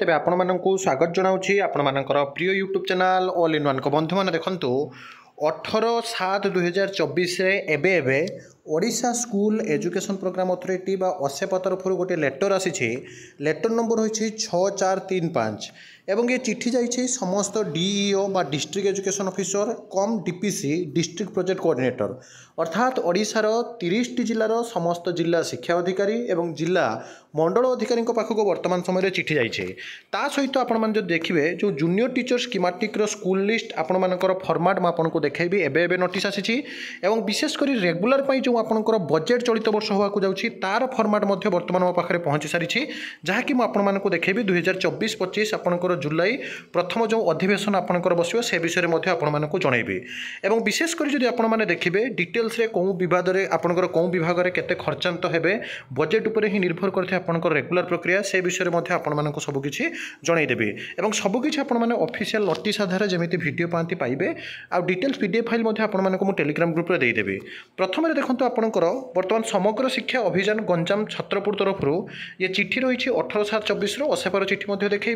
तेरे आपण मानक स्वागत जनाऊँगी आपण मानकर प्रिय YouTube channel all in one को बंधु मैंने देखु 18/7/2024 एबे Odisha school education program authority बा ओसेप तरफ गोटे लेटर आसी लेटर नंबर होइछि 6435 एवं ये चिट्ठी जाइए समस्त डीईओ बा डिस्ट्रिक्ट एजुकेशन ऑफिसर कम डीपीसी डिस्ट्रिक्ट प्रोजेक्ट कोऑर्डिनेटर अर्थात ओडिशार 30 जिलार समस्त जिला शिक्षा अधिकारी एवं जिला मंडल अधिकारी पाखक वर्तमान समय चिट्ठी जाइए ता सहित आपण मैंने जो देखिए जो junior teacher schematic school list आपण मानकर फॉर्मेट मैं आपको देखेबी एबे नोटिस आसी एवं विशेषकर रेगुलर जो आपंकर बजेट चलित वर्ष होगा जाऊँगी तार फॉर्मेट वर्तमान मो पाखे पहुँची सारी जहाँकि मुझे देखेबी 2024-25 आपंकर जुलाई प्रथम जो अधिवेशन आपंकर बस से विषय में आपको जनइबी और विशेषकर जब आपने देखिए डिटेल्स कौ विवाद में आपंकर कौ विभाग में केते खर्चांत हेबे बजेट उपर ही निर्भर करते आपंकर रेगुलर प्रक्रिया से विषय में आपको सबकि जनईदेवी और सबकि आपने ऑफिशियल नोटिस आधार जमी वीडियो पाती पाइबे आ डिटेल्स पीडीएफ फाइल आपको टेलीग्राम ग्रुप में देदेवी। प्रथम देखो आपंकर बर्तमान समग्र शिक्षा अभियान गंजाम छत्रपुर तरफ ये चिट्ठी रही 18/7/24 ओसेपर चिट्ठी देखी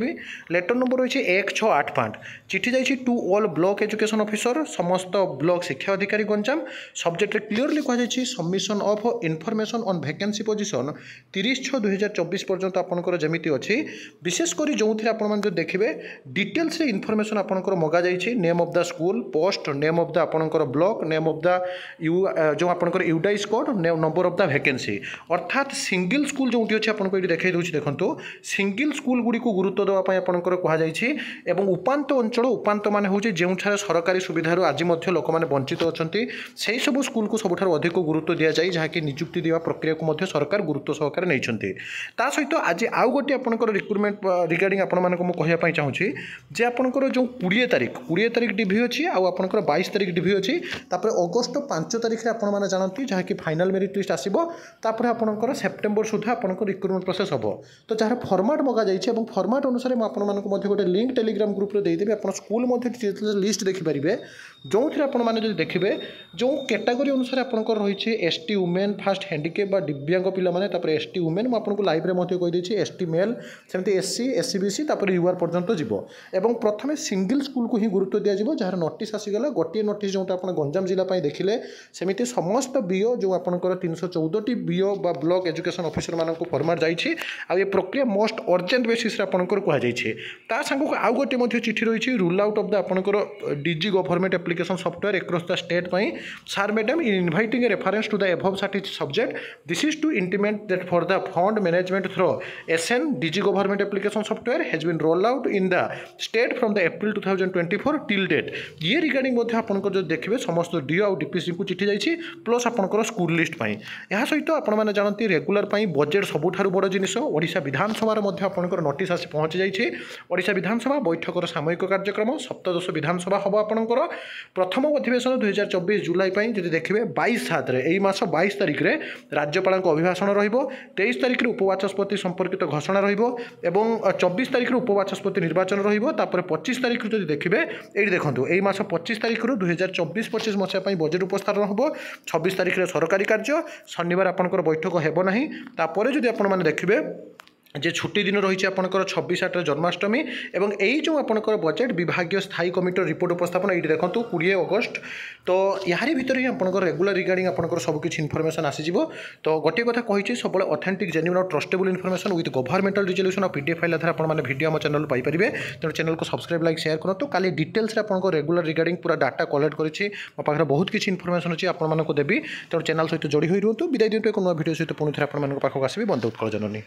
लेटर नंबर रही 1685 चिट्ठी जाइए to all block education officer समस्त ब्लॉक शिक्षा अधिकारी गंजाम सब्जेक्ट क्लीयरली कहुई submission of information on vacancy position 30/6/2024 पर्यंत आपंकर जमी अच्छी विशेषकर जो थे आप देखिए डिटेल्स इनफॉरमेशन आपंकर मगा जाइए name of the school post name of the आपंकर ब्लॉक नेम ऑफ द जो आपंकर UDISE code number of the vacancy अर्थात सिंगल स्कूल जो अच्छे आपको ये देखा देखो सिंगल स्कूल गुड़ी को गुरुत्व देवाई आपंकर कहुई उपात अंचल उपात मान हूँ जो सरकारी सुविधा आज लोक मैंने वंचित अच्छा से सब स्कूल को सबुठ अधिक गुरुत्व दि जाए जहाँकि निजुक्ति देवा प्रक्रिया को सरकार गुरुत्व सहकार नहीं ता सहित आज आउ गोटे आपंकर रिक्रुटमेंट रिगार्डिंग आपको चाहूँगी जे आपंकर जो 20 तारीख डिभी अच्छी आपंकर 22 तारीख डिभी अच्छी अगस्ट 5 तारीख में आपने जानती जहाँकि फाइनाल मेरिट लिस्ट आसो आपंकर सेप्टेम्बर सुधा आपंकर रिक्रुटमेंट प्रोसेस हम तो जहाँ फॉर्मेट मगा जाइए फॉर्मेट अनुसार मुझे गोटे लिंक टेलीग्राम ग्रुप में देदेवी आप स्कूल लिस्ट देखिपारे जो थे आपने देखिए जो कैटेगोरी अनुसार आपंकर रही एसटी वुमेन फास्ट हैंडिकेप दिव्यांग पे एसटी वुमेन मुझे लाइव में कहीदे एसटी मेल सेमती एससी एससीबीसी यूआर पर्यंत जीव और प्रथम सिंगल स्कूल को ही गुरुत्व दिज्व जार नोटिस आसीगला गोटे नोटिस जो आप गंजाम जिला देखिले सेमती समस्त बीओ जो आपंकर 314 बीओ बा ब्लॉक एजुकेशन ऑफिसर मान फॉर्मेट जाइए प्रक्रिया मोस्ट अर्जेंट बेसिस आपंकर कहुई ता सांग आउ गोटे चिट्ठी रही रूल आउट ऑफ द आपंकर DG government application software across the state sir madam in inviting a reference to the above cited subject this is to intimate that for the fund management through SN DG government application software has been roll out in the state from the April 2024 till date ये regarding आपंकर जो देखिए समस्त do आउ DPC को चिट्ठी जाइए plus आपंकर स्कूल लिस्ट यह सहित आपने जानते रेगुलर बजेट सबुठार बड़ जिनिस ओडिशा विधानसभा आपंकर नोटिस आसी पहुँची जाइए ओडिशा विधानसभा बैठकर सामयिक कार्यक्रम सप्तदश विधानसभा हम आपंकर प्रथम अधिवेशन 2024 जुलाई जब देखिए 22/7 यही मास 22 तारिख में राज्यपाल अभिभाषण रो23 तारिख में उपबाचस्पति संपर्कित घोषणा रो24 तारिख में उपबाचस्पति निर्वाचन रोपर 25 तारिख जो देखिए ये देखो यही मास 25 तारिख 2024-25 मसीहा बजेट उपस्थापन हम 26 तारिख में सरकारी कार्य शनिवार आपंकर बैठक हेबना तापर जो आपने देखिए जे छुट्टी दिन रही आपंकर 26/8 जन्माष्टमी और यही जो आपंकर बजेट विभाग स्थायी कमिटी रिपोर्ट उपस्थापन ये देखो 20 अगस्त तो यार भितर ही आपंकर रेगुलर रिगार्डिंग आपंकर सबकि इनफर्मेशन आसीज तो गोटे कथा कही सब ऑथेंटिक जेन्युइन और trustable information with governmental resolution और पीडीएफ फाइल आधार आपने वीडियो आम चैनल पाइपर तेणु चैनल को सब्सक्राइब लाइक शेयर करूँ तो काली डिटेल्स आपको रेगुलर रिगार्डिंग पूरा डाटा कलेक्ट करें मो पाखे बहुत किसी इनफर्मेशन अच्छी आपको देवी तेणु चैनल सहित जोड़ी हुई रुहतु विदाय दिंतु एक नुआ वीडियो सहित पुणी थे आपको आसबि बंद उत्कल जननी।